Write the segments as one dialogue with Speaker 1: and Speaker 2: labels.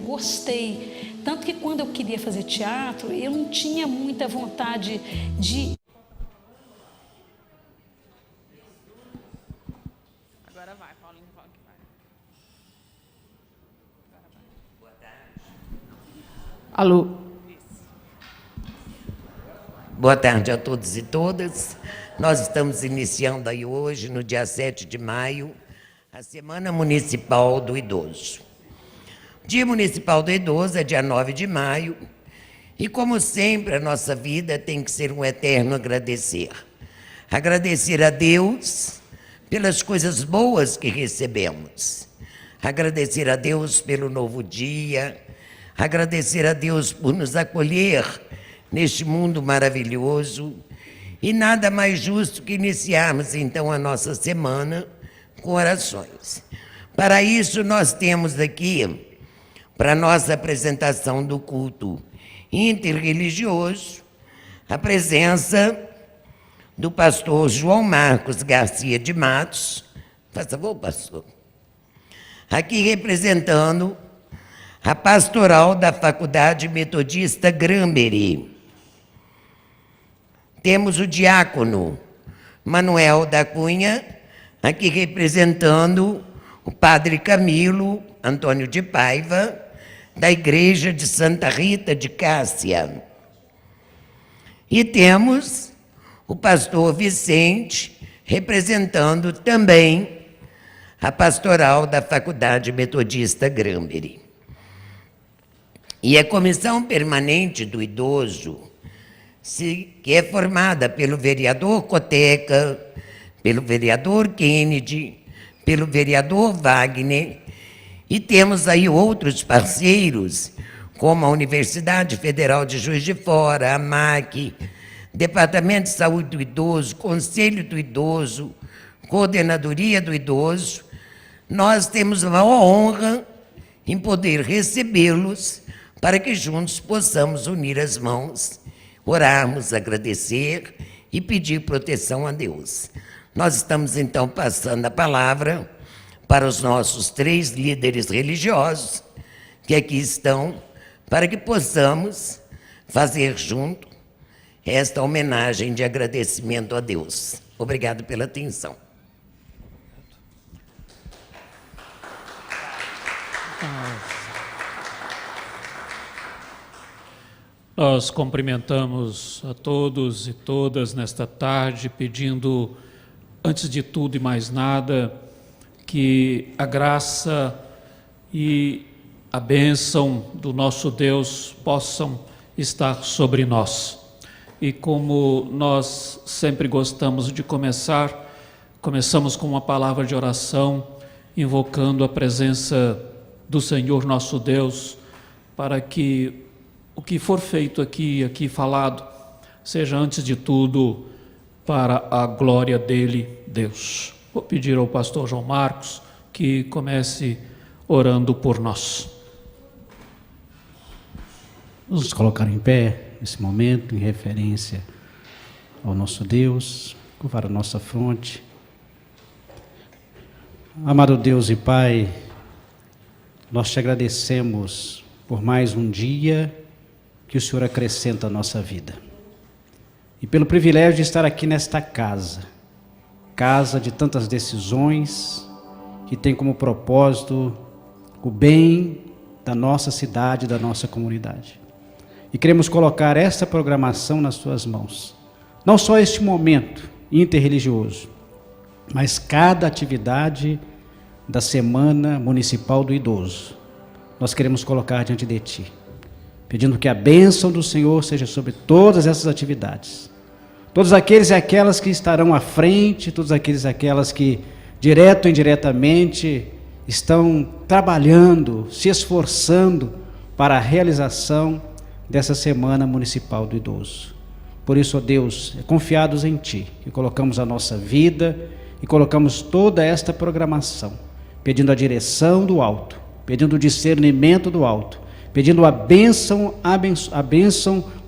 Speaker 1: gostei. Tanto que quando eu queria fazer teatro, eu não tinha muita vontade de...
Speaker 2: Agora vai, Paulinho, fala que vai. Agora vai.
Speaker 3: Boa tarde.
Speaker 4: Alô.
Speaker 3: Boa tarde a todos e todas. Nós estamos iniciando aí hoje, no dia 7 de maio, a Semana Municipal do Idoso. Dia Municipal do Idoso é dia 9 de maio e, como sempre, a nossa vida tem que ser um eterno agradecer. Agradecer a Deus pelas coisas boas que recebemos. Agradecer a Deus pelo novo dia. Agradecer a Deus por nos acolher neste mundo maravilhoso. E nada mais justo que iniciarmos, então, a nossa semana com orações. Para isso, nós temos aqui, para a nossa apresentação do culto interreligioso, a presença do pastor João Marcos Garcia de Matos. Faz favor, pastor. Aqui representando a pastoral da Faculdade Metodista Grambery. Temos o diácono Manuel da Cunha, aqui representando o padre Camilo Antônio de Paiva, da Igreja de Santa Rita de Cássia. E temos o pastor Vicente, representando também a pastoral da Faculdade Metodista Grambery. E a Comissão Permanente do Idoso, que é formada pelo vereador Coteca, pelo vereador Kennedy, pelo vereador Wagner, e temos aí outros parceiros, como a Universidade Federal de Juiz de Fora, a MAC, Departamento de Saúde do Idoso, Conselho do Idoso, Coordenadoria do Idoso. Nós temos a honra em poder recebê-los para que juntos possamos unir as mãos, orarmos, agradecer e pedir proteção a Deus. Nós estamos, então, passando a palavra para os nossos 3 líderes religiosos que aqui estão, para que possamos fazer junto esta homenagem de agradecimento a Deus. Obrigado pela atenção.
Speaker 4: Nós cumprimentamos a todos e todas nesta tarde, pedindo, antes de tudo e mais nada, que a graça e a bênção do nosso Deus possam estar sobre nós. E como nós sempre gostamos de começamos com uma palavra de oração, invocando a presença do Senhor nosso Deus, para que o que for feito aqui falado, seja antes de tudo para a glória dele, Deus. Vou pedir ao pastor João Marcos que comece orando por nós.
Speaker 5: Vamos nos colocar em pé nesse momento, em referência ao nosso Deus, curvar a nossa fronte. Amado Deus e Pai, nós te agradecemos por mais um dia que o Senhor acrescenta à nossa vida. E pelo privilégio de estar aqui nesta casa de tantas decisões, que tem como propósito o bem da nossa cidade, da nossa comunidade. E queremos colocar esta programação nas tuas mãos. Não só este momento interreligioso, mas cada atividade da Semana Municipal do Idoso, nós queremos colocar diante de ti, pedindo que a bênção do Senhor seja sobre todas essas atividades. Todos aqueles e aquelas que estarão à frente, todos aqueles e aquelas que, direto ou indiretamente, estão trabalhando, se esforçando para a realização dessa Semana Municipal do Idoso. Por isso, ó Deus, confiados em Ti, que colocamos a nossa vida e colocamos toda esta programação, pedindo a direção do alto, pedindo o discernimento do alto, pedindo a bênção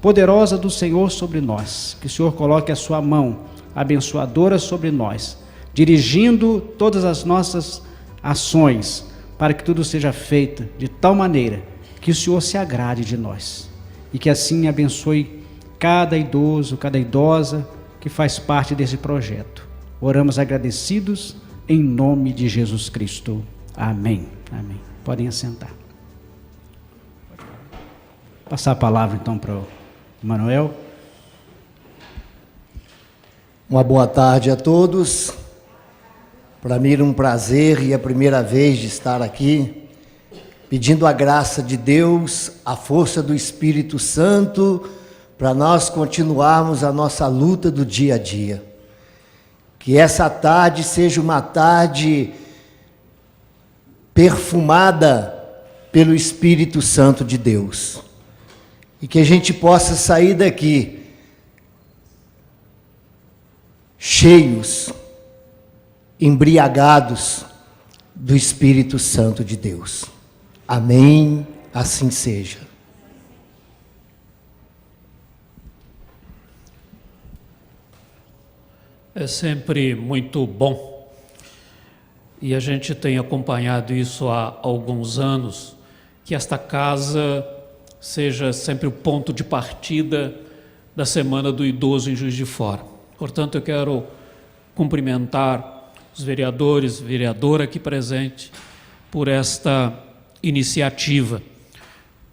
Speaker 5: poderosa do Senhor sobre nós, que o Senhor coloque a sua mão abençoadora sobre nós, dirigindo todas as nossas ações, para que tudo seja feito de tal maneira que o Senhor se agrade de nós e que assim abençoe cada idoso, cada idosa que faz parte desse projeto. Oramos agradecidos em nome de Jesus Cristo. Amém. Amém. Podem assentar. Passar a palavra então para o Manuel.
Speaker 6: Uma boa tarde a todos. Para mim é um prazer e a primeira vez de estar aqui, pedindo a graça de Deus, a força do Espírito Santo, para nós continuarmos a nossa luta do dia a dia. Que essa tarde seja uma tarde perfumada pelo Espírito Santo de Deus. E que a gente possa sair daqui cheios, embriagados do Espírito Santo de Deus. Amém, assim seja.
Speaker 4: É sempre muito bom, e a gente tem acompanhado isso há alguns anos, que esta casa seja sempre o ponto de partida da Semana do Idoso em Juiz de Fora. Portanto, eu quero cumprimentar os vereadores, vereadora aqui presente, por esta iniciativa.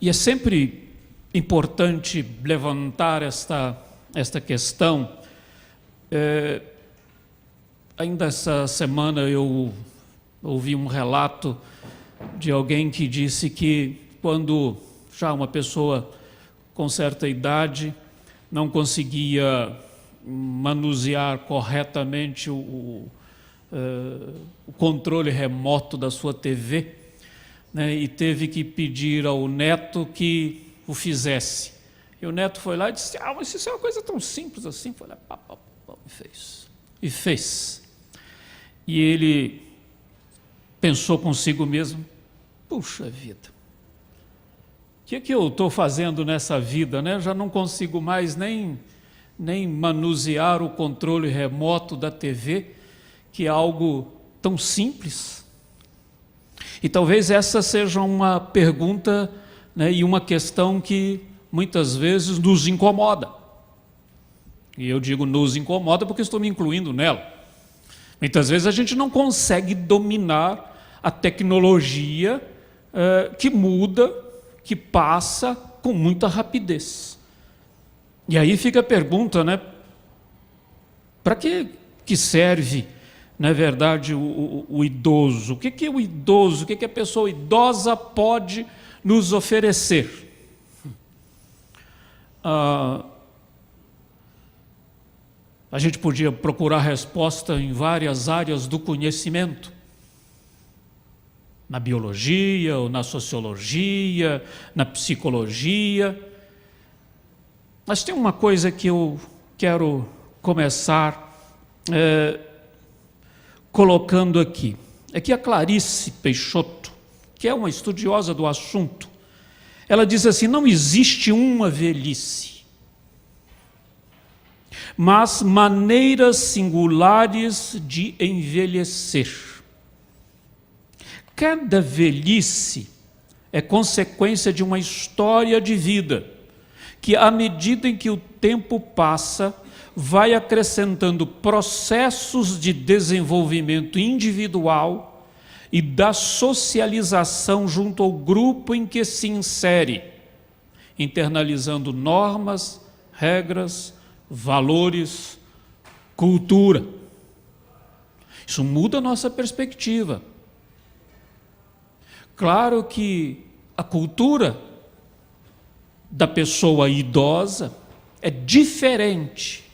Speaker 4: E é sempre importante levantar esta questão. Ainda essa semana eu ouvi um relato de alguém que disse que quando já uma pessoa com certa idade não conseguia manusear corretamente o controle remoto da sua TV, né, e teve que pedir ao neto que o fizesse. E o neto foi lá e disse: mas isso é uma coisa tão simples assim. Foi lá, e fez. E fez. E ele pensou consigo mesmo: puxa vida, o que eu estou fazendo nessa vida, né? Já não consigo mais nem manusear o controle remoto da TV, que é algo tão simples. E talvez essa seja uma pergunta, né, e uma questão que muitas vezes nos incomoda. E eu digo nos incomoda porque estou me incluindo nela. Muitas vezes a gente não consegue dominar a tecnologia que muda, que passa com muita rapidez. E aí fica a pergunta, né? Para que serve, na verdade, o idoso? O que o idoso, o que a pessoa idosa pode nos oferecer? A gente podia procurar resposta em várias áreas do conhecimento, na biologia, ou na sociologia, na psicologia. Mas tem uma coisa que eu quero começar colocando aqui. É que a Clarice Peixoto, que é uma estudiosa do assunto, ela diz assim: não existe uma velhice, mas maneiras singulares de envelhecer. Cada velhice é consequência de uma história de vida, que à medida em que o tempo passa, vai acrescentando processos de desenvolvimento individual e da socialização junto ao grupo em que se insere, internalizando normas, regras, valores, cultura. Isso muda a nossa perspectiva. Claro que a cultura da pessoa idosa é diferente,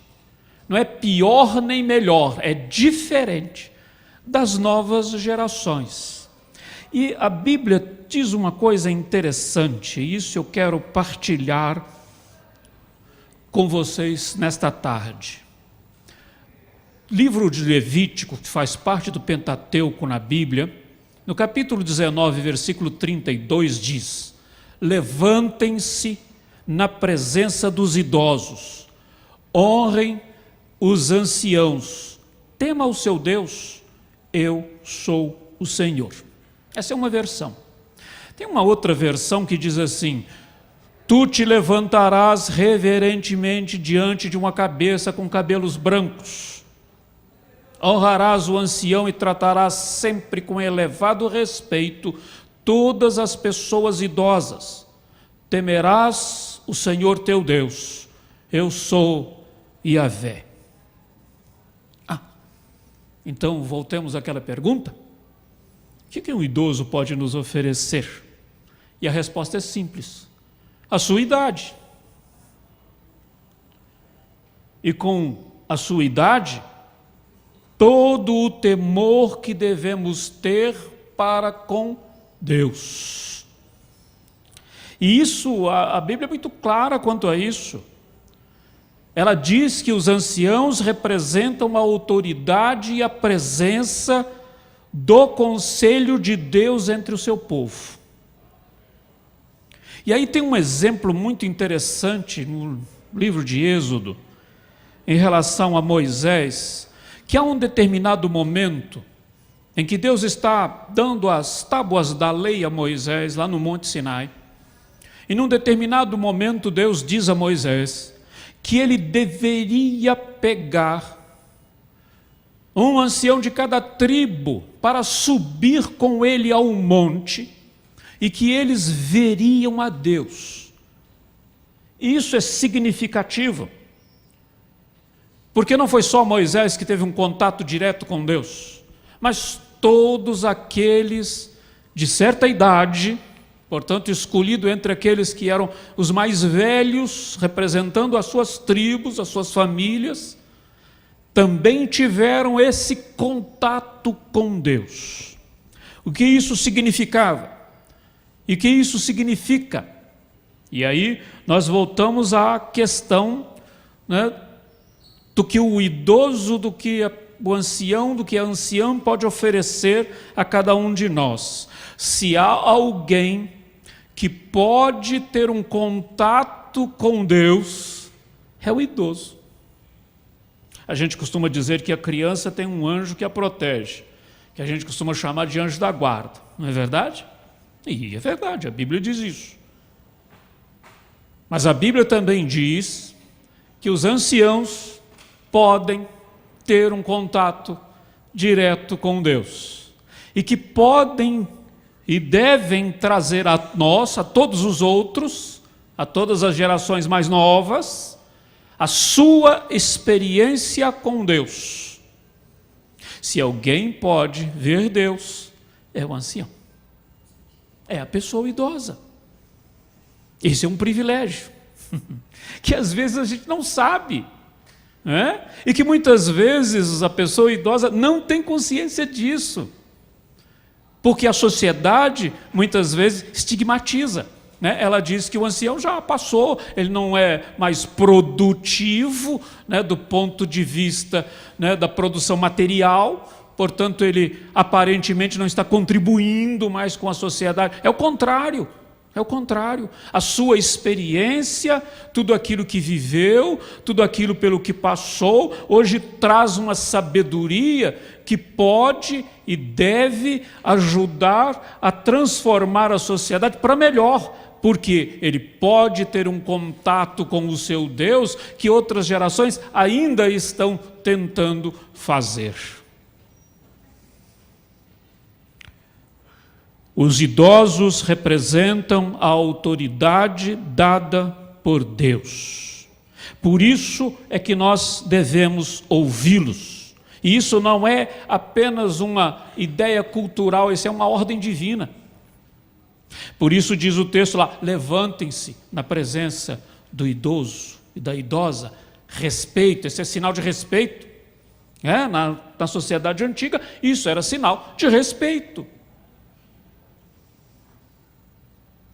Speaker 4: não é pior nem melhor, é diferente das novas gerações. E a Bíblia diz uma coisa interessante, e isso eu quero partilhar com vocês nesta tarde. Livro de Levítico, que faz parte do Pentateuco na Bíblia, no capítulo 19, versículo 32, diz: levantem-se na presença dos idosos, honrem os anciãos, tema o seu Deus, eu sou o Senhor. Essa é uma versão. Tem uma outra versão que diz assim: tu te levantarás reverentemente diante de uma cabeça com cabelos brancos. Honrarás o ancião e tratarás sempre com elevado respeito todas as pessoas idosas. Temerás o Senhor teu Deus. Eu sou Yahvé. Então voltemos àquela pergunta: o que um idoso pode nos oferecer? E a resposta é simples: a sua idade. E com a sua idade, todo o temor que devemos ter para com Deus. E isso, a Bíblia é muito clara quanto a isso. Ela diz que os anciãos representam a autoridade e a presença do conselho de Deus entre o seu povo. E aí tem um exemplo muito interessante no livro de Êxodo, em relação a Moisés, que há um determinado momento em que Deus está dando as tábuas da lei a Moisés, lá no Monte Sinai. E num determinado momento Deus diz a Moisés que ele deveria pegar um ancião de cada tribo para subir com ele ao monte e que eles veriam a Deus. Isso é significativo, porque não foi só Moisés que teve um contato direto com Deus, mas todos aqueles de certa idade, portanto escolhido entre aqueles que eram os mais velhos, representando as suas tribos, as suas famílias, também tiveram esse contato com Deus. O que isso significava? E o que isso significa? E aí nós voltamos à questão, né, do que o idoso, do que o ancião, do que a anciã pode oferecer a cada um de nós. Se há alguém que pode ter um contato com Deus, é o idoso. A gente costuma dizer que a criança tem um anjo que a protege, que a gente costuma chamar de anjo da guarda, não é verdade? E é verdade, a Bíblia diz isso. Mas a Bíblia também diz que os anciãos podem ter um contato direto com Deus e que podem e devem trazer a nós, a todos os outros, a todas as gerações mais novas, a sua experiência com Deus. Se alguém pode ver Deus, é o ancião, é a pessoa idosa. Esse é um privilégio que às vezes a gente não sabe, né? E que muitas vezes a pessoa idosa não tem consciência disso, porque a sociedade muitas vezes estigmatiza, né? Ela diz que o ancião já passou, ele não é mais produtivo, né, do ponto de vista, né, da produção material, portanto ele aparentemente não está contribuindo mais com a sociedade. É o contrário. É o contrário. A sua experiência, tudo aquilo que viveu, tudo aquilo pelo que passou, hoje traz uma sabedoria que pode e deve ajudar a transformar a sociedade para melhor, porque ele pode ter um contato com o seu Deus que outras gerações ainda estão tentando fazer. Os idosos representam a autoridade dada por Deus. Por isso é que nós devemos ouvi-los. E isso não é apenas uma ideia cultural, isso é uma ordem divina. Por isso diz o texto lá: levantem-se na presença do idoso e da idosa. Respeito, esse é sinal de respeito. Na sociedade antiga, isso era sinal de respeito.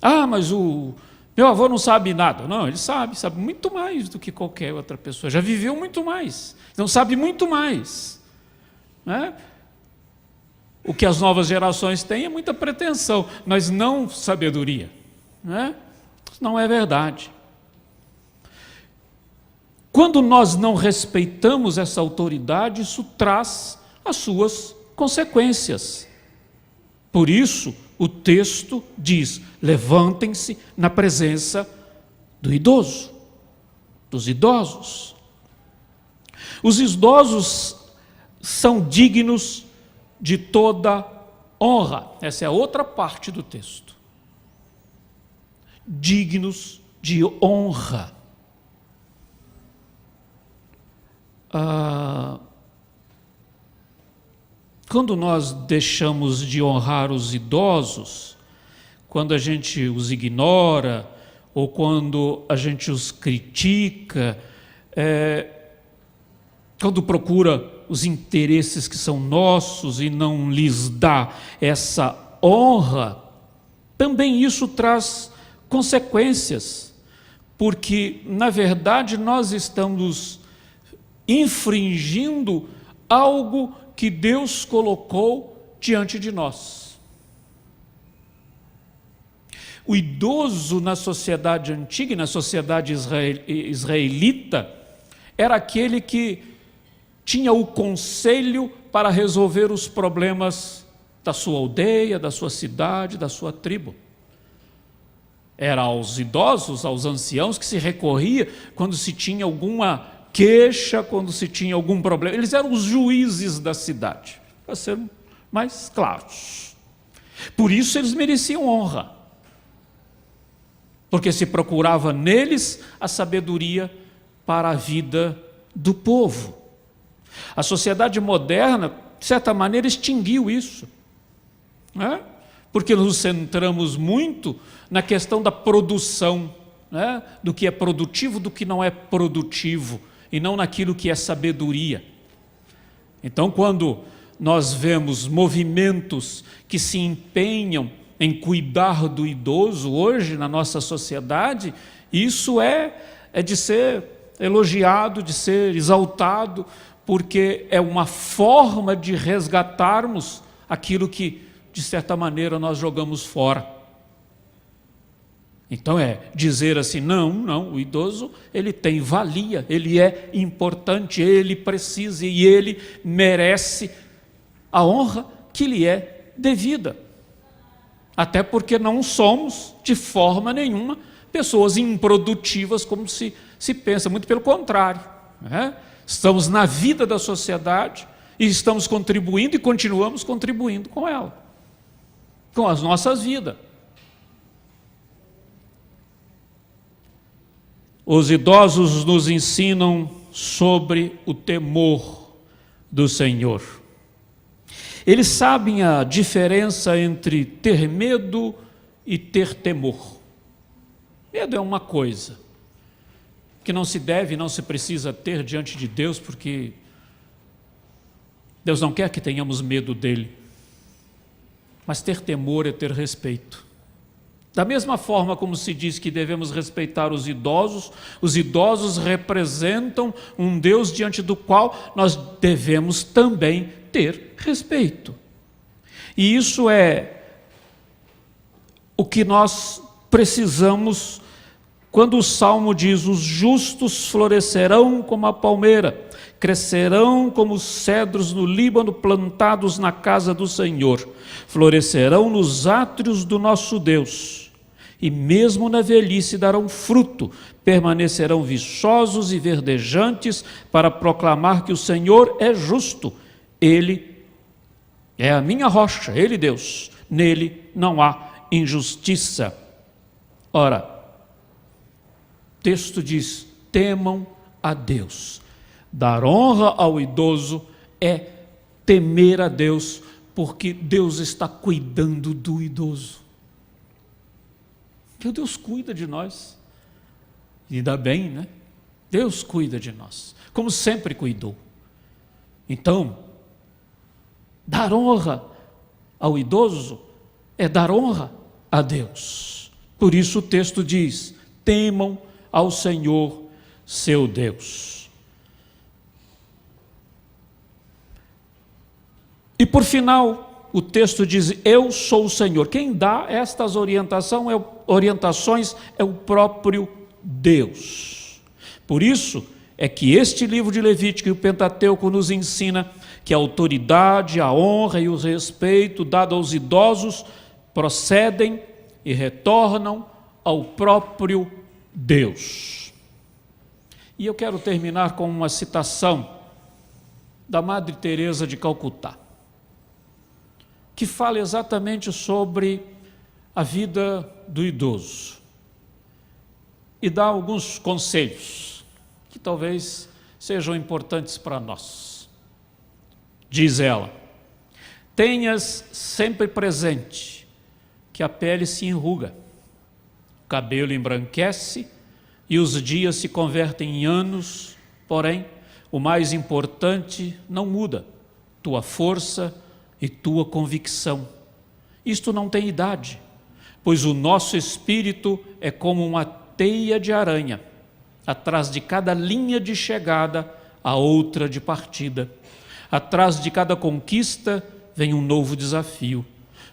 Speaker 4: Ah, mas o meu avô não sabe nada. Não, ele sabe muito mais do que qualquer outra pessoa. Já viveu muito mais, então sabe muito mais, né? O que as novas gerações têm é muita pretensão, mas não sabedoria, né? Não é verdade. Quando nós não respeitamos essa autoridade, isso traz as suas consequências. Por isso, o texto diz: levantem-se na presença do idoso, dos idosos. Os idosos são dignos de toda honra. Essa é a outra parte do texto. Dignos de honra. Quando nós deixamos de honrar os idosos, quando a gente os ignora, ou quando a gente os critica, quando procura os interesses que são nossos e não lhes dá essa honra, também isso traz consequências, porque, na verdade, nós estamos infringindo algo que Deus colocou diante de nós. O idoso na sociedade antiga, na sociedade israelita, era aquele que tinha o conselho para resolver os problemas da sua aldeia, da sua cidade, da sua tribo. Era aos idosos, aos anciãos que se recorria quando se tinha alguma queixa, quando se tinha algum problema. Eles eram os juízes da cidade, para ser mais claros. Por isso eles mereciam honra, porque se procurava neles a sabedoria para a vida do povo. A sociedade moderna, de certa maneira, extinguiu isso, né? Porque nos centramos muito na questão da produção, né? Do que é produtivo, do que não é produtivo, e não naquilo que é sabedoria. Então, quando nós vemos movimentos que se empenham em cuidar do idoso hoje na nossa sociedade, isso é de ser elogiado, de ser exaltado, porque é uma forma de resgatarmos aquilo que, de certa maneira, nós jogamos fora. Então dizer assim, não, o idoso, ele tem valia, ele é importante, ele precisa e ele merece a honra que lhe é devida. Até porque não somos, de forma nenhuma, pessoas improdutivas como se pensa, muito pelo contrário, né? Estamos na vida da sociedade e estamos contribuindo e continuamos contribuindo com ela, com as nossas vidas. Os idosos nos ensinam sobre o temor do Senhor. Eles sabem a diferença entre ter medo e ter temor. Medo é uma coisa que não se deve, não se precisa ter diante de Deus, porque Deus não quer que tenhamos medo dele. Mas ter temor é ter respeito. Da mesma forma como se diz que devemos respeitar os idosos representam um Deus diante do qual nós devemos também ter respeito. E isso é o que nós precisamos quando o Salmo diz: os justos florescerão como a palmeira, crescerão como os cedros no Líbano, plantados na casa do Senhor, florescerão nos átrios do nosso Deus, e mesmo na velhice darão fruto, permanecerão viçosos e verdejantes para proclamar que o Senhor é justo. Ele é a minha rocha, Ele Deus, nele não há injustiça. Ora, o texto diz: temam a Deus. Dar honra ao idoso é temer a Deus, porque Deus está cuidando do idoso. Porque Deus cuida de nós. E ainda bem, né? Deus cuida de nós, como sempre cuidou. Então, dar honra ao idoso é dar honra a Deus. Por isso o texto diz: temam ao Senhor, seu Deus. E por final, o texto diz: eu sou o Senhor. Quem dá estas orientações é o próprio Deus. Por isso é que este livro de Levítico e o Pentateuco nos ensina que a autoridade, a honra e o respeito dado aos idosos procedem e retornam ao próprio Deus. E eu quero terminar com uma citação da Madre Teresa de Calcutá, que fala exatamente sobre a vida do idoso e dá alguns conselhos que talvez sejam importantes para nós. Diz ela: tenhas sempre presente que a pele se enruga, o cabelo embranquece e os dias se convertem em anos, porém, o mais importante não muda: tua força e tua convicção. Isto não tem idade, pois o nosso espírito é como uma teia de aranha. Atrás de cada linha de chegada, há outra de partida. Atrás de cada conquista, vem um novo desafio.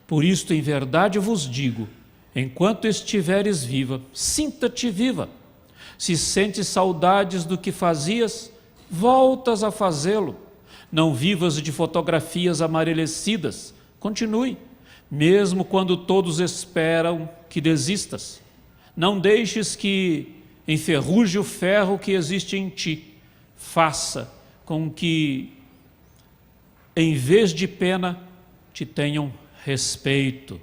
Speaker 4: Por isto, em verdade vos digo, enquanto estiveres viva, sinta-te viva. Se sentes saudades do que fazias, voltas a fazê-lo. Não vivas de fotografias amarelecidas, continue, mesmo quando todos esperam que desistas. Não deixes que enferruje o ferro que existe em ti. Faça com que, em vez de pena, te tenham respeito.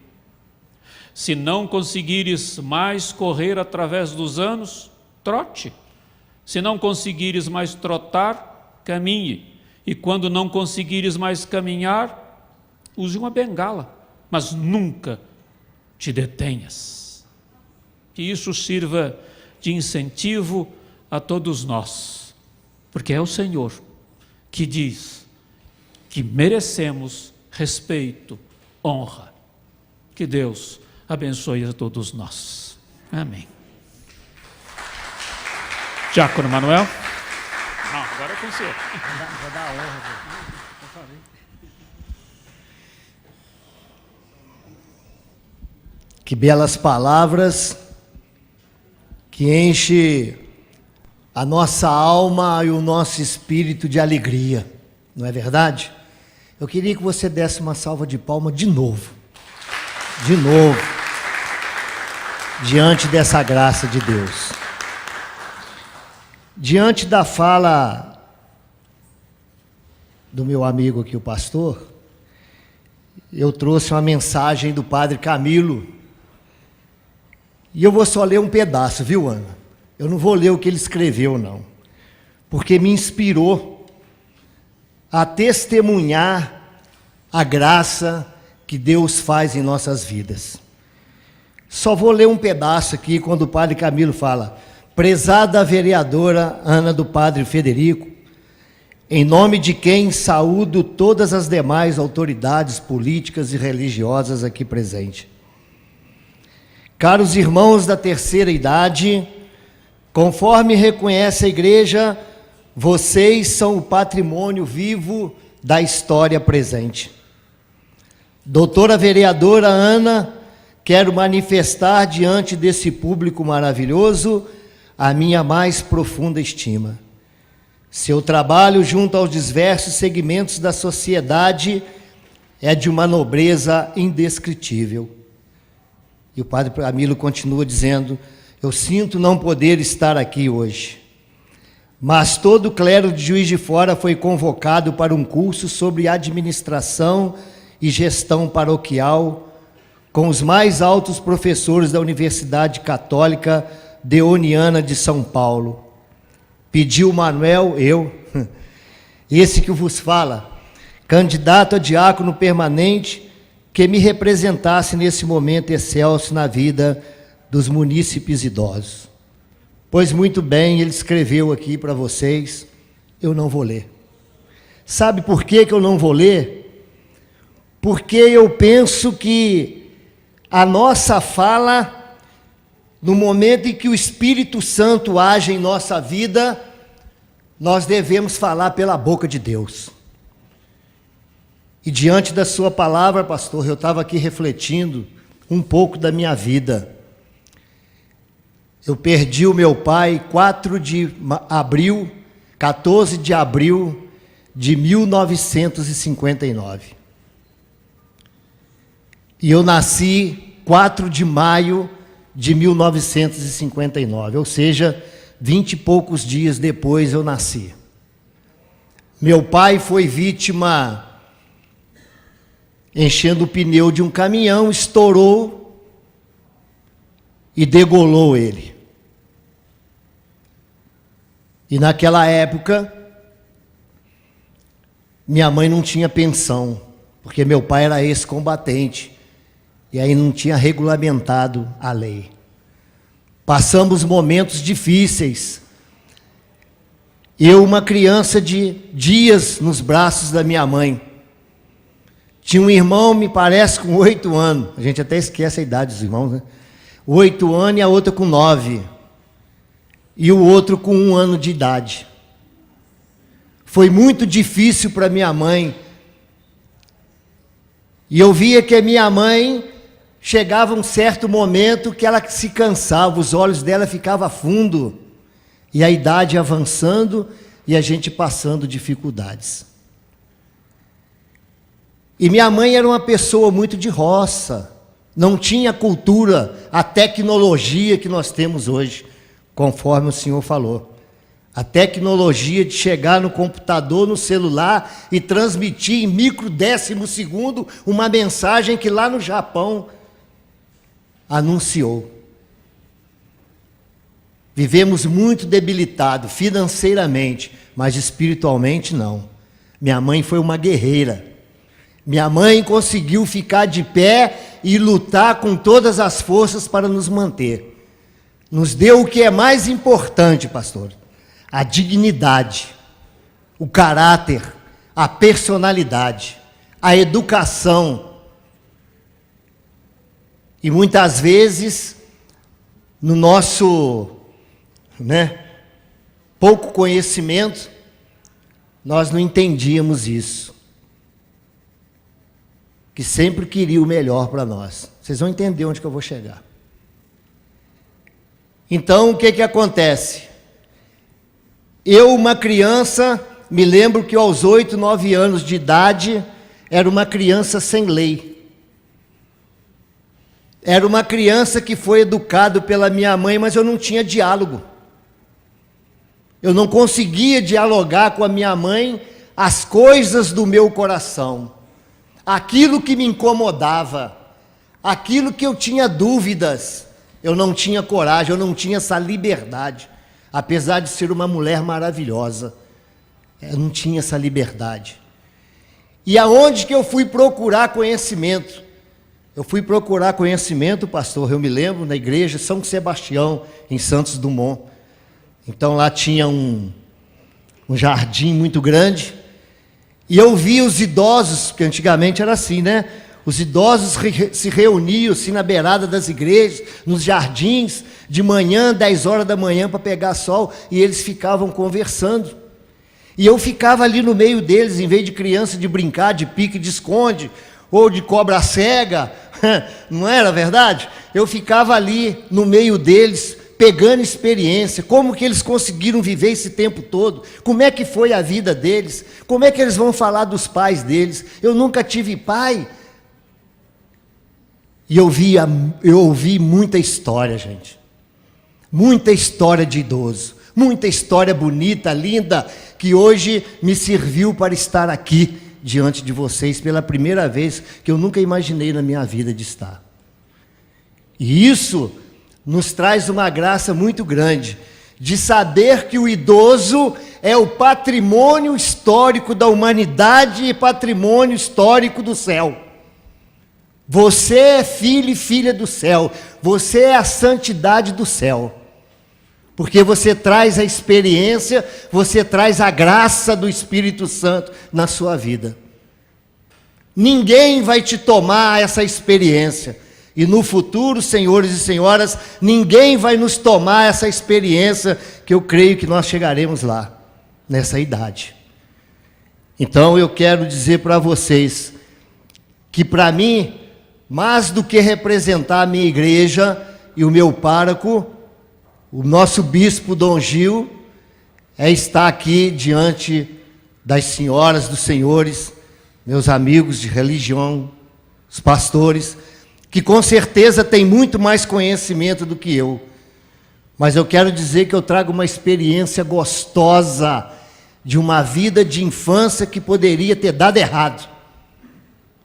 Speaker 4: Se não conseguires mais correr através dos anos, trote. Se não conseguires mais trotar, caminhe. E quando não conseguires mais caminhar, use uma bengala, mas nunca te detenhas. Que isso sirva de incentivo a todos nós, porque é o Senhor que diz que merecemos respeito, honra. Que Deus abençoe a todos nós. Amém. Diácono Manuel. Não, agora é com o senhor.
Speaker 6: Vou dar a honra. Que belas palavras que enche a nossa alma e o nosso espírito de alegria, não é verdade? Eu queria que você desse uma salva de palmas de novo, diante dessa graça de Deus. Diante da fala do meu amigo aqui, o pastor, eu trouxe uma mensagem do padre Camilo, e eu vou só ler um pedaço, viu, Ana? Eu não vou ler o que ele escreveu, não, porque me inspirou a testemunhar a graça que Deus faz em nossas vidas. Só vou ler um pedaço aqui, quando o padre Camilo fala: prezada vereadora Ana do Padre Federico, em nome de quem saúdo todas as demais autoridades políticas e religiosas aqui presentes. Caros irmãos da terceira idade, conforme reconhece a Igreja, vocês são o patrimônio vivo da história presente. Doutora vereadora Ana, quero manifestar diante desse público maravilhoso a minha mais profunda estima. Seu trabalho junto aos diversos segmentos da sociedade é de uma nobreza indescritível. E o padre Camilo continua dizendo: eu sinto não poder estar aqui hoje, mas todo o clero de Juiz de Fora foi convocado para um curso sobre administração e gestão paroquial com os mais altos professores da Universidade Católica Deoniana de São Paulo. Pediu Manuel, esse que vos fala, candidato a diácono permanente, que me representasse nesse momento excelso na vida dos munícipes idosos. Pois muito bem, ele escreveu aqui para vocês, eu não vou ler. Sabe por que eu não vou ler? Porque eu penso que a nossa fala, no momento em que o Espírito Santo age em nossa vida, nós devemos falar pela boca de Deus. E diante da sua palavra, pastor, eu estava aqui refletindo um pouco da minha vida. Eu perdi o meu pai 14 de abril de 1959. E eu nasci 4 de maio de 1959, ou seja, 20 e poucos dias depois eu nasci. Meu pai foi vítima enchendo o pneu de um caminhão, estourou e degolou ele. E naquela época, minha mãe não tinha pensão, porque meu pai era ex-combatente, e aí não tinha regulamentado a lei. Passamos momentos difíceis. Eu, uma criança de dias nos braços da minha mãe. Tinha um irmão, me parece, com 8 anos. A gente até esquece a idade dos irmãos, né? 8 anos e a outra com 9. E o outro com 1 ano de idade. Foi muito difícil para minha mãe. E eu via que a minha mãe chegava um certo momento que ela se cansava, os olhos dela ficavam fundo. E a idade avançando e a gente passando dificuldades. E minha mãe era uma pessoa muito de roça, não tinha a cultura, a tecnologia que nós temos hoje, conforme o senhor falou. A tecnologia de chegar no computador, no celular e transmitir em microdécimo segundo uma mensagem que lá no Japão anunciou. Vivemos muito debilitados financeiramente, mas espiritualmente não. Minha mãe foi uma guerreira. Minha mãe conseguiu ficar de pé e lutar com todas as forças para nos manter. Nos deu o que é mais importante, pastor: a dignidade, o caráter, a personalidade, a educação. E muitas vezes, no nosso pouco conhecimento, nós não entendíamos isso. Que sempre queria o melhor para nós. Vocês vão entender onde que eu vou chegar. Então, o que acontece? Eu, uma criança, me lembro que aos 8, 9 anos de idade, era uma criança sem lei. Era uma criança que foi educado pela minha mãe, mas eu não tinha diálogo. Eu não conseguia dialogar com a minha mãe as coisas do meu coração. Aquilo que me incomodava, aquilo que eu tinha dúvidas, eu não tinha coragem, eu não tinha essa liberdade. Apesar de ser uma mulher maravilhosa, eu não tinha essa liberdade. E aonde que eu fui procurar conhecimento? Eu fui procurar conhecimento, pastor, eu me lembro, na igreja São Sebastião, em Santos Dumont. Então lá tinha um jardim muito grande, e eu via os idosos, porque antigamente era assim, né? Os idosos se reuniam assim na beirada das igrejas, nos jardins, de manhã, 10 horas da manhã, para pegar sol, e eles ficavam conversando. E eu ficava ali no meio deles, em vez de criança de brincar de pique de esconde, ou de cobra cega, não era verdade? Eu ficava ali no meio deles, pegando experiência, como que eles conseguiram viver esse tempo todo, como é que foi a vida deles, como é que eles vão falar dos pais deles. Eu nunca tive pai. E eu ouvi muita história, gente. Muita história de idoso, muita história bonita, linda, que hoje me serviu para estar aqui diante de vocês pela primeira vez, que eu nunca imaginei na minha vida de estar. E isso nos traz uma graça muito grande, de saber que o idoso é o patrimônio histórico da humanidade e patrimônio histórico do céu. Você é filho e filha do céu, você é a santidade do céu, porque você traz a experiência, você traz a graça do Espírito Santo na sua vida. Ninguém vai te tomar essa experiência. E no futuro, senhores e senhoras, ninguém vai nos tomar essa experiência, que eu creio que nós chegaremos lá, nessa idade. Então eu quero dizer para vocês, que para mim, mais do que representar a minha igreja e o meu pároco, o nosso bispo Dom Gil, é estar aqui diante das senhoras, dos senhores, meus amigos de religião, os pastores, que com certeza tem muito mais conhecimento do que eu. Mas eu quero dizer que eu trago uma experiência gostosa de uma vida de infância que poderia ter dado errado.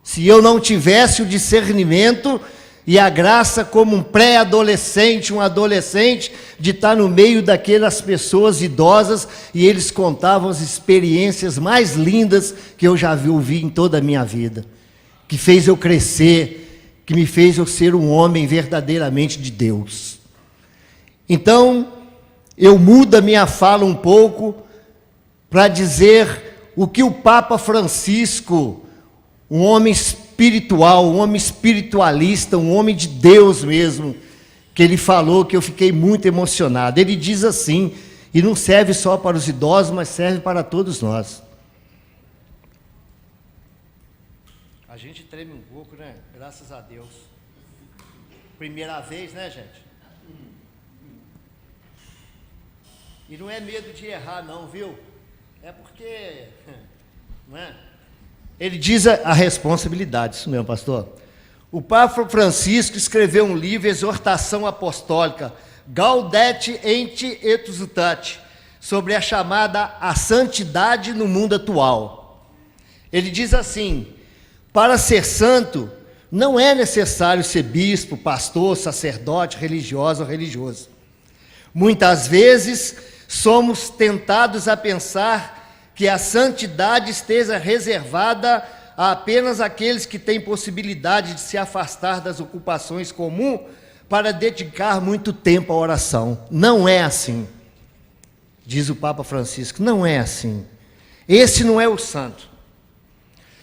Speaker 6: Se eu não tivesse o discernimento e a graça como um pré-adolescente, um adolescente, de estar no meio daquelas pessoas idosas, e eles contavam as experiências mais lindas que eu já ouvi em toda a minha vida, que fez eu crescer, que me fez eu ser um homem verdadeiramente de Deus. Então, eu mudo a minha fala um pouco para dizer o que o Papa Francisco, um homem espiritual, um homem espiritualista, um homem de Deus mesmo, que ele falou, que eu fiquei muito emocionado. Ele diz assim, e não serve só para os idosos, mas serve para todos nós. A gente treme um pouco, né? Graças a Deus. Primeira vez, né, gente? E não é medo de errar, não, viu? É porque, não é? Ele diz a responsabilidade, isso mesmo, pastor. O Papa Francisco escreveu um livro, Exortação Apostólica, Gaudete et Exsultate, sobre a chamada a santidade no mundo atual. Ele diz assim: para ser santo, não é necessário ser bispo, pastor, sacerdote, religiosa ou religioso. Muitas vezes somos tentados a pensar que a santidade esteja reservada a apenas aqueles que têm possibilidade de se afastar das ocupações comuns para dedicar muito tempo à oração. Não é assim, diz o Papa Francisco, não é assim. Esse não é o santo.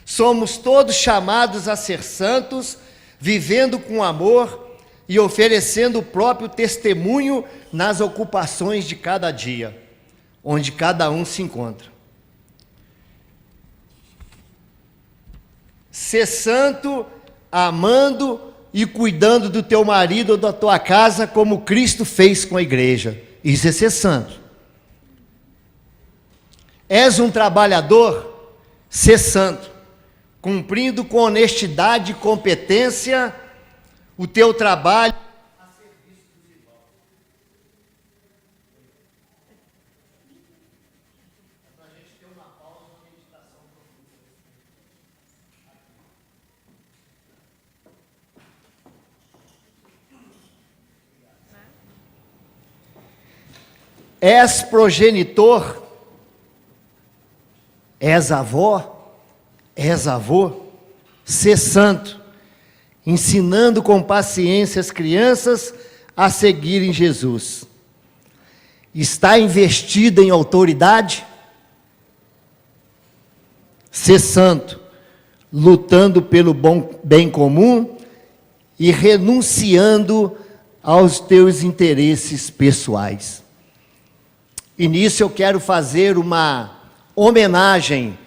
Speaker 6: Somos todos chamados a ser santos, vivendo com amor e oferecendo o próprio testemunho nas ocupações de cada dia, onde cada um se encontra. Ser santo, amando e cuidando do teu marido ou da tua casa, como Cristo fez com a igreja. Isso é ser santo. És um trabalhador? Ser santo, cumprindo com honestidade e competência o teu trabalho a serviço dos irmãos. É para a gente ter uma pausa, uma meditação profunda. És progenitor? És avó? És avô? Ser santo, ensinando com paciência as crianças a seguirem Jesus. Está investido em autoridade? Ser santo, lutando pelo bem comum e renunciando aos teus interesses pessoais. E nisso eu quero fazer uma homenagem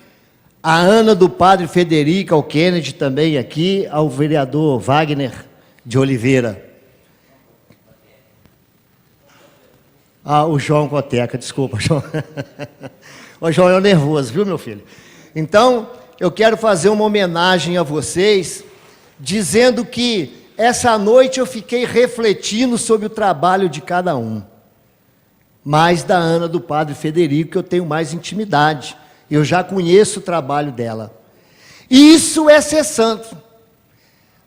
Speaker 6: à Ana do Padre Federico, ao Kennedy também aqui, ao vereador Wagner de Oliveira. O João Coteca, desculpa, João. O João é nervoso, viu, meu filho? Então, eu quero fazer uma homenagem a vocês, dizendo que essa noite eu fiquei refletindo sobre o trabalho de cada um. Mais da Ana do Padre Federico, que eu tenho mais intimidade. Eu já conheço o trabalho dela. Isso é ser santo.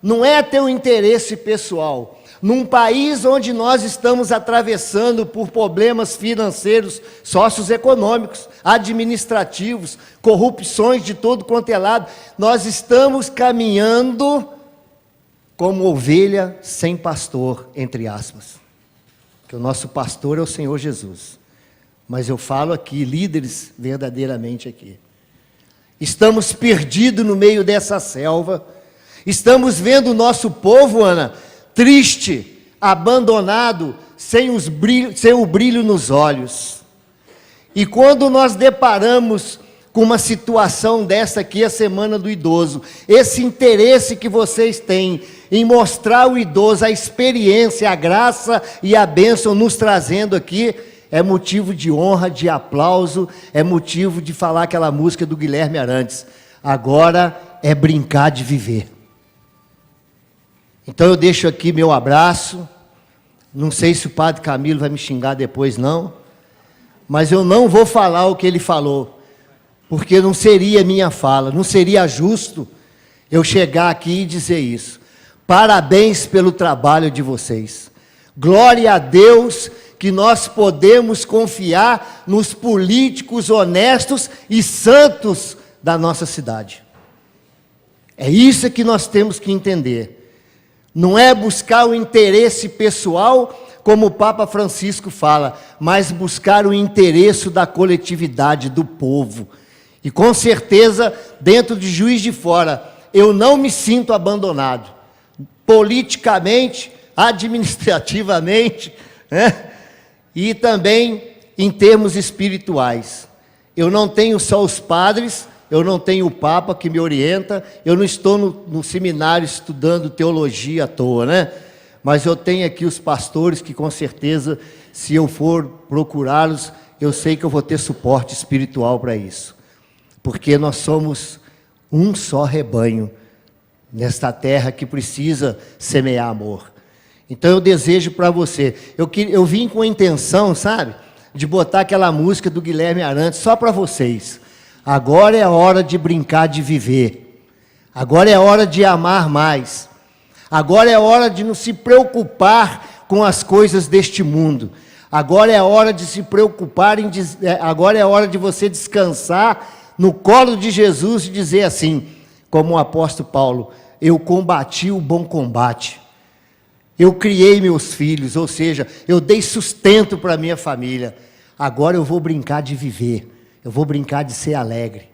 Speaker 6: Não é ter um interesse pessoal. Num país onde nós estamos atravessando por problemas financeiros, socioeconômicos, administrativos, corrupções de todo quanto é lado, nós estamos caminhando como ovelha sem pastor, entre aspas. Que o nosso pastor é o Senhor Jesus. Mas eu falo aqui, líderes verdadeiramente aqui. Estamos perdidos no meio dessa selva. Estamos vendo o nosso povo, Ana, triste, abandonado, sem o brilho nos olhos. E quando nós deparamos com uma situação dessa aqui, a Semana do Idoso, esse interesse que vocês têm em mostrar ao idoso a experiência, a graça e a bênção nos trazendo aqui, é motivo de honra, de aplauso, é motivo de falar aquela música do Guilherme Arantes. Agora é brincar de viver. Então eu deixo aqui meu abraço. Não sei se o padre Camilo vai me xingar depois, não. Mas eu não vou falar o que ele falou, porque não seria minha fala, não seria justo eu chegar aqui e dizer isso. Parabéns pelo trabalho de vocês. Glória a Deus que nós podemos confiar nos políticos honestos e santos da nossa cidade. É isso que nós temos que entender. Não é buscar o interesse pessoal, como o Papa Francisco fala, mas buscar o interesse da coletividade, do povo. E com certeza, dentro de Juiz de Fora, eu não me sinto abandonado. Politicamente, administrativamente, né? E também em termos espirituais. Eu não tenho só os padres, eu não tenho o Papa que me orienta, eu não estou no seminário estudando teologia à toa, né? Mas eu tenho aqui os pastores que, com certeza, se eu for procurá-los, eu sei que eu vou ter suporte espiritual para isso. Porque nós somos um só rebanho nesta terra que precisa semear amor. Então eu desejo para você, eu vim com a intenção, sabe, de botar aquela música do Guilherme Arantes só para vocês. Agora é a hora de brincar de viver. Agora é a hora de amar mais. Agora é a hora de não se preocupar com as coisas deste mundo. Agora é a hora de se preocupar agora é a hora de você descansar no colo de Jesus e dizer assim, como o apóstolo Paulo, eu combati o bom combate. Eu criei meus filhos, ou seja, eu dei sustento para a minha família. Agora eu vou brincar de viver, eu vou brincar de ser alegre.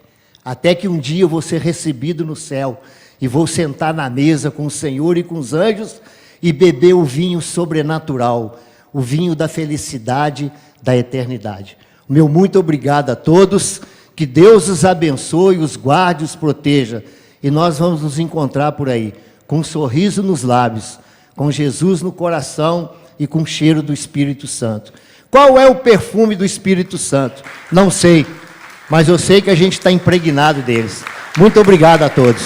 Speaker 6: Até que um dia eu vou ser recebido no céu e vou sentar na mesa com o Senhor e com os anjos e beber o vinho sobrenatural, o vinho da felicidade da eternidade. O meu muito obrigado a todos, que Deus os abençoe, os guarde, os proteja. E nós vamos nos encontrar por aí, com um sorriso nos lábios, com Jesus no coração e com o cheiro do Espírito Santo. Qual é o perfume do Espírito Santo? Não sei, mas eu sei que a gente está impregnado deles. Muito obrigado a todos.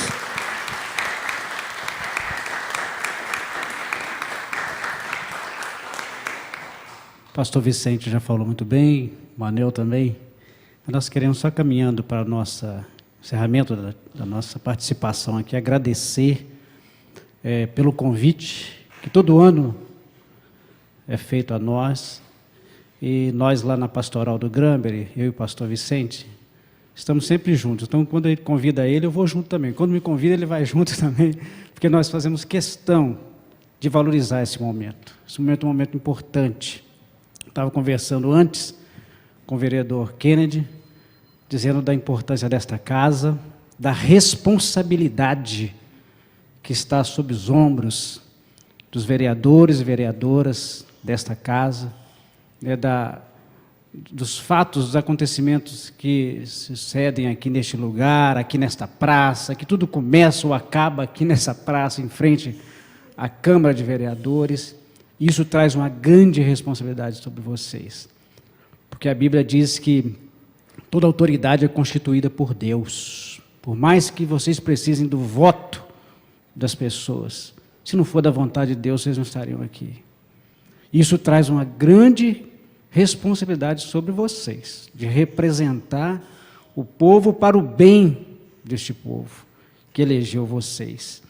Speaker 5: Pastor Vicente já falou muito bem, Manel também. Nós queremos, só caminhando para o nosso encerramento da nossa participação aqui, agradecer pelo convite que todo ano é feito a nós, e nós lá na Pastoral do Granbury, eu e o pastor Vicente, estamos sempre juntos. Então, quando ele convida ele, eu vou junto também. Quando me convida, ele vai junto também, porque nós fazemos questão de valorizar esse momento. Esse momento é um momento importante. Estava conversando antes com o vereador Kennedy, dizendo da importância desta casa, da responsabilidade que está sob os ombros dos vereadores e vereadoras desta casa, dos fatos, dos acontecimentos que sucedem aqui neste lugar, aqui nesta praça, que tudo começa ou acaba aqui nessa praça, em frente à Câmara de Vereadores. Isso traz uma grande responsabilidade sobre vocês, porque a Bíblia diz que toda autoridade é constituída por Deus. Por mais que vocês precisem do voto das pessoas, se não for da vontade de Deus, vocês não estariam aqui. Isso traz uma grande responsabilidade sobre vocês, de representar o povo para o bem deste povo que elegeu vocês.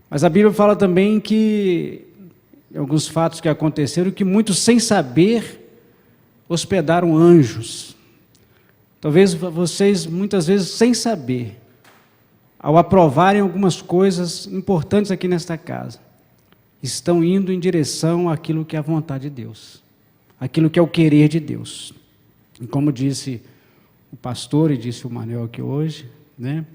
Speaker 5: Mas a Bíblia fala também que alguns fatos que aconteceram, que muitos, sem saber, hospedaram anjos. Talvez vocês, muitas vezes, sem saber, ao aprovarem algumas coisas importantes aqui nesta casa, estão indo em direção àquilo que é a vontade de Deus, aquilo que é o querer de Deus. E como disse o pastor e disse o Manuel aqui hoje, né,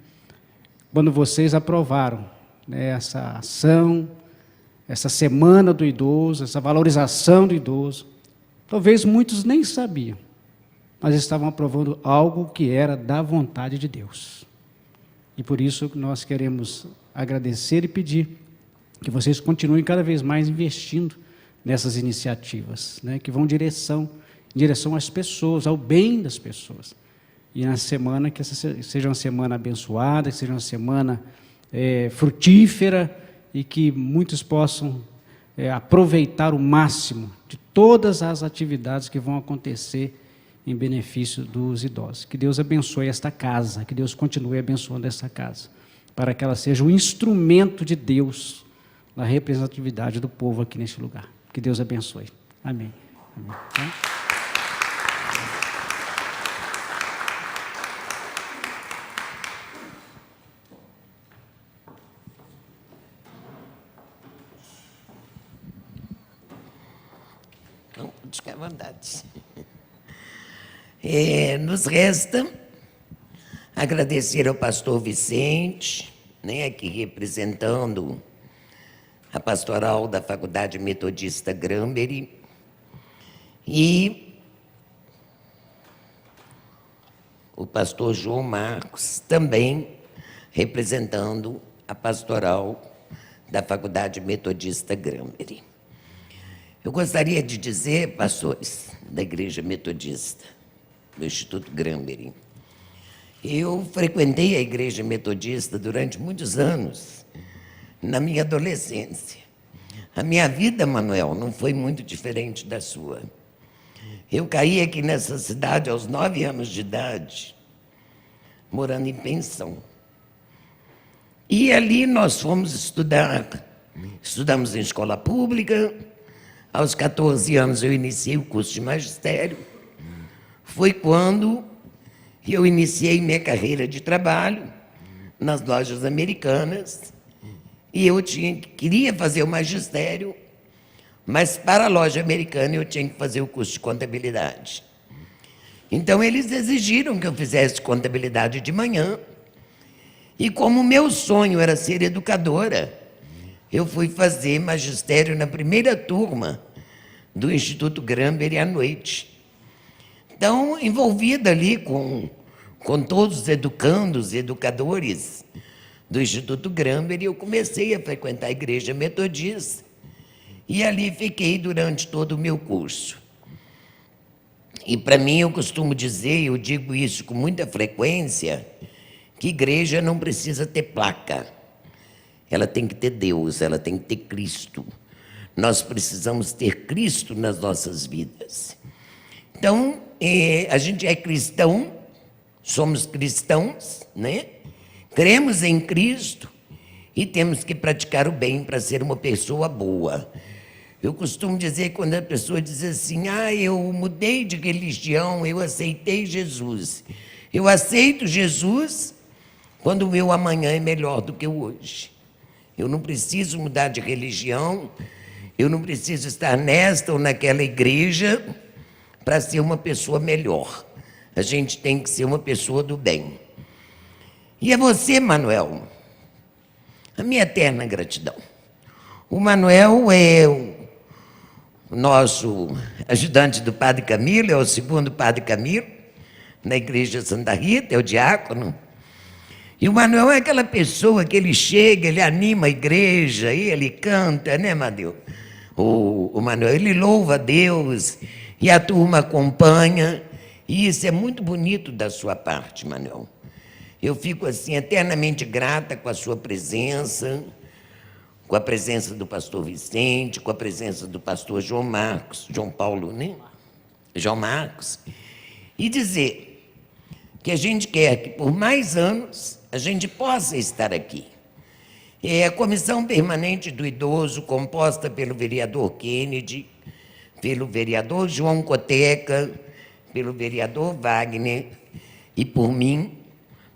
Speaker 5: quando vocês aprovaram, né, essa ação, essa semana do idoso, essa valorização do idoso, talvez muitos nem sabiam, mas estavam aprovando algo que era da vontade de Deus. E por isso nós queremos agradecer e pedir que vocês continuem cada vez mais investindo nessas iniciativas, né, que vão em direção às pessoas, ao bem das pessoas. E na semana, que essa seja uma semana abençoada, que seja uma semana frutífera, e que muitos possam aproveitar o máximo de todas as atividades que vão acontecer em benefício dos idosos. Que Deus abençoe esta casa, que Deus continue abençoando esta casa, para que ela seja um instrumento de Deus na representatividade do povo aqui neste lugar. Que Deus abençoe. Amém. Amém. Tá?
Speaker 3: Não, fica à vontade. Nos resta agradecer ao pastor Vicente, né, aqui representando a pastoral da Faculdade Metodista Granbury, e o pastor João Marcos, também representando a pastoral da Faculdade Metodista Granbury. Eu gostaria de dizer, pastores da Igreja Metodista, do Instituto Granbury, eu frequentei a Igreja Metodista durante muitos anos, na minha adolescência. A minha vida, Manuel, não foi muito diferente da sua. Eu caí aqui nessa cidade aos 9 anos de idade, morando em pensão. E ali nós fomos estudar. Estudamos em escola pública. Aos 14 anos eu iniciei o curso de magistério. Foi quando eu iniciei minha carreira de trabalho nas lojas americanas. E eu queria fazer o magistério, mas para a loja americana eu tinha que fazer o curso de contabilidade. Então eles exigiram que eu fizesse contabilidade de manhã. E como o meu sonho era ser educadora, eu fui fazer magistério na primeira turma do Instituto Granbury à noite. Então, envolvida ali com todos os educandos e educadores do Instituto Granbury, eu comecei a frequentar a Igreja Metodista e ali fiquei durante todo o meu curso. E para mim, eu costumo dizer, eu digo isso com muita frequência, que igreja não precisa ter placa. Ela tem que ter Deus, ela tem que ter Cristo. Nós precisamos ter Cristo nas nossas vidas. Então, a gente é cristão, somos cristãos, né? Cremos em Cristo e temos que praticar o bem para ser uma pessoa boa. Eu costumo dizer, quando a pessoa diz assim, eu mudei de religião, eu aceitei Jesus. Eu aceito Jesus quando o meu amanhã é melhor do que o hoje. Eu não preciso mudar de religião, eu não preciso estar nesta ou naquela igreja para ser uma pessoa melhor. A gente tem que ser uma pessoa do bem. E a você, Manuel, a minha eterna gratidão. O Manuel é o nosso ajudante do Padre Camilo, é o segundo Padre Camilo, na Igreja Santa Rita, é o diácono. E o Manuel é aquela pessoa que ele chega, ele anima a igreja, ele canta, né, Madeu? O Manuel, ele louva a Deus e a turma acompanha. E isso é muito bonito da sua parte, Manuel. Eu fico assim eternamente grata com a sua presença, com a presença do pastor Vicente, com a presença do pastor João Marcos, João Paulo, né? João Marcos. E dizer que a gente quer que por mais anos a gente possa estar aqui. É a Comissão Permanente do Idoso, composta pelo vereador Kennedy, pelo vereador João Coteca, pelo vereador Wagner e por mim,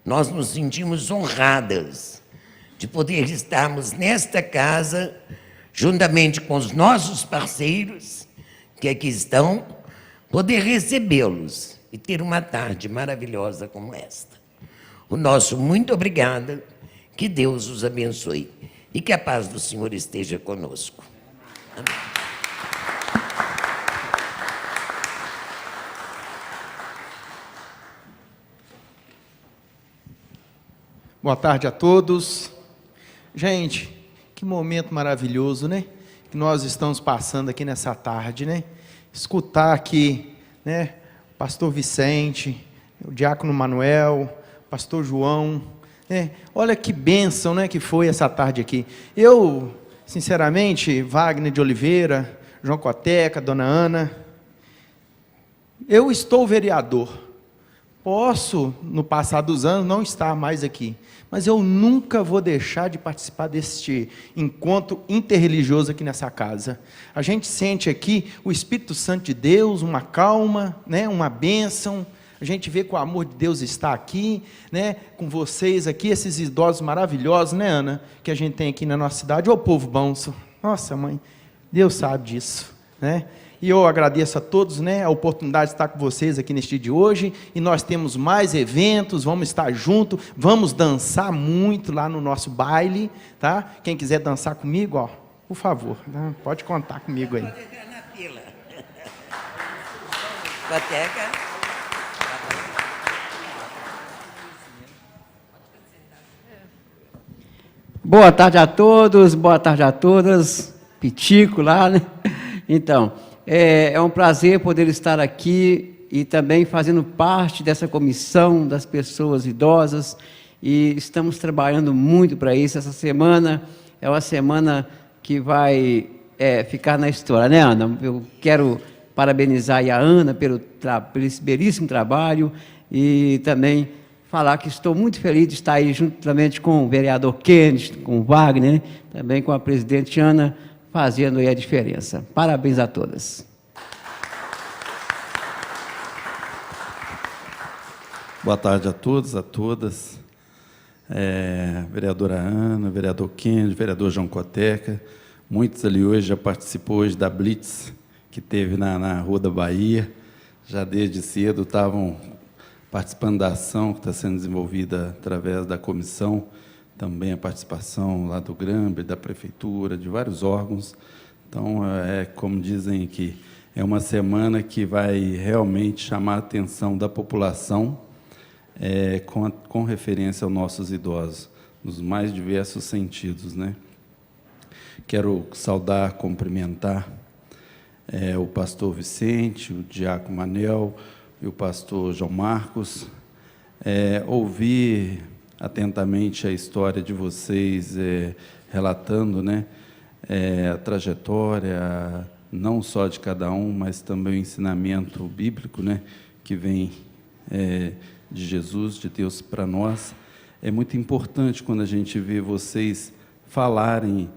Speaker 3: nós nos sentimos honradas de poder estarmos nesta casa, juntamente com os nossos parceiros que aqui estão, poder recebê-los e ter uma tarde maravilhosa como esta. O nosso muito obrigada, que Deus os abençoe e que a paz do Senhor esteja conosco. Amém.
Speaker 7: Boa tarde a todos. Gente, que momento maravilhoso, né? Que nós estamos passando aqui nessa tarde, né? Escutar aqui, né? O pastor Vicente, o diácono Manuel, o pastor João, Olha que bênção, né, que foi essa tarde aqui. Eu, sinceramente, Wagner de Oliveira, João Coteca, Dona Ana, eu estou vereador. Posso, no passar dos anos, não estar mais aqui, mas eu nunca vou deixar de participar deste encontro interreligioso aqui nessa casa. A gente sente aqui o Espírito Santo de Deus, uma calma, né, uma bênção. A gente vê que o amor de Deus está aqui, né, com vocês aqui, esses idosos maravilhosos, né, Ana, que a gente tem aqui na nossa cidade. Ô povo bom, nossa mãe, Deus sabe disso, né? E eu agradeço a todos, né, a oportunidade de estar com vocês aqui neste dia de hoje, e nós temos mais eventos, vamos estar juntos, vamos dançar muito lá no nosso baile, tá? Quem quiser dançar comigo, ó, por favor, né, pode contar comigo aí.
Speaker 3: Pode entrar na fila. Coteca.
Speaker 8: Boa tarde a todos, boa tarde a todas, Pitico lá, né? Então, é um prazer poder estar aqui e também fazendo parte dessa comissão das pessoas idosas, e estamos trabalhando muito para isso. Essa semana é uma semana que vai ficar na história, né, Ana? Eu quero parabenizar a Ana pelo esse belíssimo trabalho, e também falar que estou muito feliz de estar aí juntamente com o vereador Kennedy, com o Wagner, né? Também com a presidente Ana, fazendo aí a diferença. Parabéns a todas.
Speaker 9: Boa tarde a todos, a todas. Vereadora Ana, vereador Kennedy, vereador João Coteca, muitos ali hoje já participou hoje da Blitz, que teve na Rua da Bahia, já desde cedo estavam participando da ação que está sendo desenvolvida através da comissão, também a participação lá do Gramber, da Prefeitura, de vários órgãos. Então, como dizem aqui, é uma semana que vai realmente chamar a atenção da população com referência aos nossos idosos, nos mais diversos sentidos, né? Quero saudar, cumprimentar o pastor Vicente, o diácono Manel e o pastor João Marcos. Ouvi atentamente a história de vocês, relatando, né, a trajetória, não só de cada um, mas também o ensinamento bíblico, né, que vem de Jesus, de Deus para nós. É muito importante quando a gente vê vocês falarem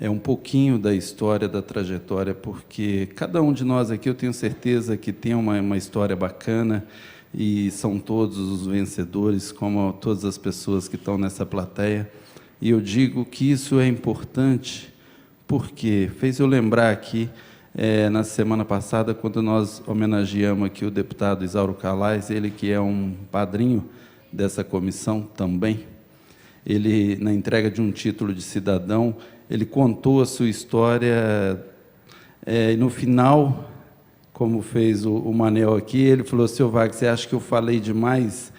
Speaker 9: um pouquinho da história, da trajetória, porque cada um de nós aqui, eu tenho certeza que tem uma história bacana, e são todos os vencedores, como todas as pessoas que estão nessa plateia. E eu digo que isso é importante, porque fez eu lembrar aqui, na semana passada, quando nós homenageamos aqui o deputado Isauro Calais, ele que é um padrinho dessa comissão também. Ele, na entrega de um título de cidadão, ele contou a sua história, e no final, como fez o Manel aqui, ele falou: seu Wagner, você acha que eu falei demais?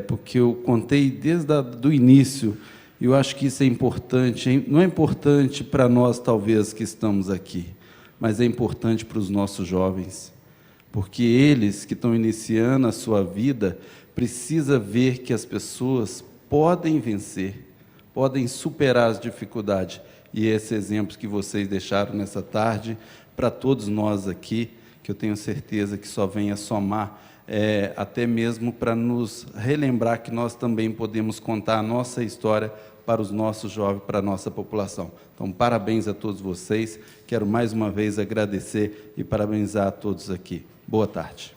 Speaker 9: Porque eu contei desde o início, e eu acho que isso é importante, hein? Não é importante para nós, talvez, que estamos aqui, mas é importante para os nossos jovens, porque eles que estão iniciando a sua vida, precisam ver que as pessoas podem vencer, podem superar as dificuldades. E esse exemplo que vocês deixaram nessa tarde, para todos nós aqui, que eu tenho certeza que só vem a somar, até mesmo para nos relembrar que nós também podemos contar a nossa história para os nossos jovens, para a nossa população. Então, parabéns a todos vocês. Quero mais uma vez agradecer e parabenizar a todos aqui. Boa tarde.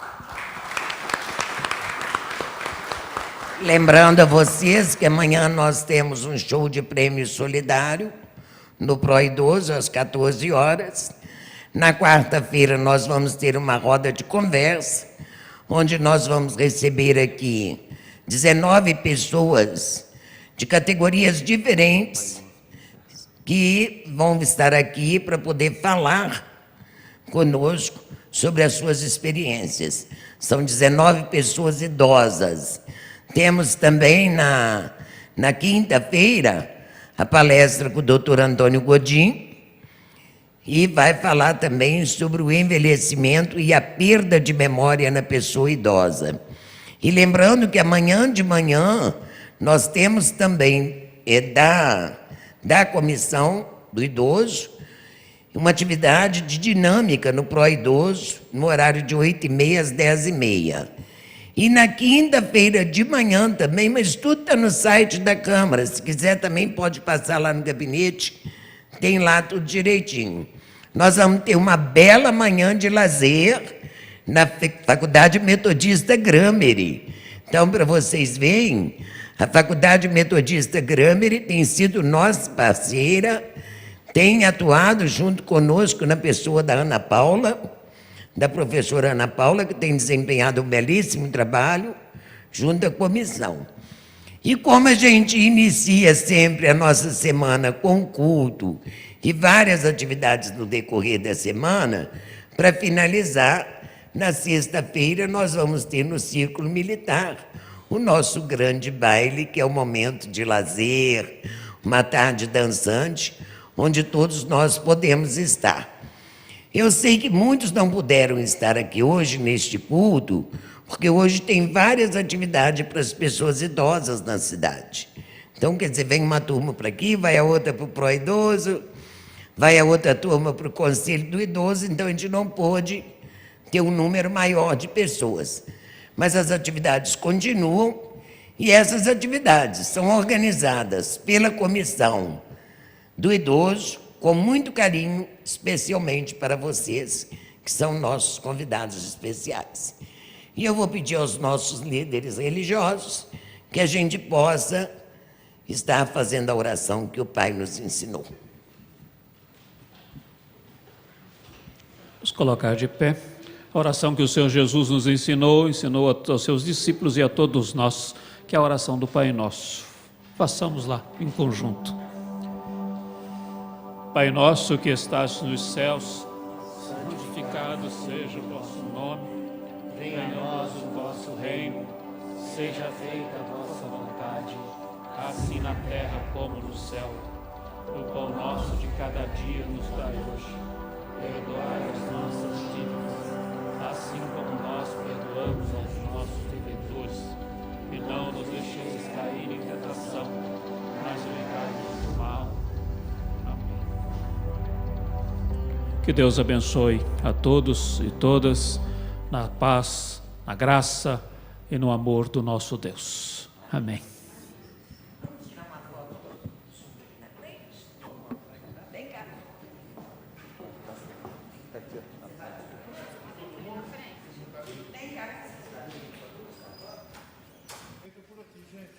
Speaker 3: Lembrando a vocês que amanhã nós temos um show de prêmio solidário no Pro Idoso, às 14 horas. Na quarta-feira nós vamos ter uma roda de conversa, onde nós vamos receber aqui 19 pessoas de categorias diferentes que vão estar aqui para poder falar conosco sobre as suas experiências. São 19 pessoas idosas. Temos também na quinta-feira a palestra com o doutor Antônio Godin, e vai falar também sobre o envelhecimento e a perda de memória na pessoa idosa. E lembrando que amanhã de manhã nós temos também da Comissão do Idoso uma atividade de dinâmica no Pró-Idoso, no horário de 8h30 às 10h30. E na quinta-feira de manhã também, mas tudo está no site da Câmara. Se quiser também pode passar lá no gabinete, tem lá tudo direitinho. Nós vamos ter uma bela manhã de lazer na Faculdade Metodista Grameri. Então, para vocês verem, a Faculdade Metodista Grameri tem sido nossa parceira, tem atuado junto conosco na pessoa da Ana Paula, da professora Ana Paula, que tem desempenhado um belíssimo trabalho junto à comissão. E como a gente inicia sempre a nossa semana com culto e várias atividades no decorrer da semana, para finalizar, na sexta-feira nós vamos ter no Círculo Militar o nosso grande baile, que é o momento de lazer, uma tarde dançante, onde todos nós podemos estar. Eu sei que muitos não puderam estar aqui hoje neste culto, porque hoje tem várias atividades para as pessoas idosas na cidade. Então, quer dizer, vem uma turma para aqui, vai a outra para o Pró-Idoso, vai a outra turma para o Conselho do Idoso, então a gente não pôde ter um número maior de pessoas. Mas as atividades continuam, e essas atividades são organizadas pela Comissão do Idoso, com muito carinho, especialmente para vocês, que são nossos convidados especiais. E eu vou pedir aos nossos líderes religiosos que a gente possa estar fazendo a oração que o Pai nos ensinou.
Speaker 4: Vamos colocar de pé. A oração que o Senhor Jesus nos ensinou aos seus discípulos e a todos nós, que é a oração do Pai Nosso. Façamos lá, em conjunto. Pai nosso que estás nos céus, santificado seja o vosso nome, venha a nós o vosso reino, seja feita a vossa vontade, assim na terra como no céu. O pão nosso de cada dia nos dai hoje, perdoai as nossas dívidas, assim como nós perdoamos aos nossos devedores, e não nos deixeis cair em tentação, mas livrai-nos do mal. Que Deus abençoe a todos e todas, na paz, na graça e no amor do nosso Deus. Amém.
Speaker 7: Fica por aqui, gente.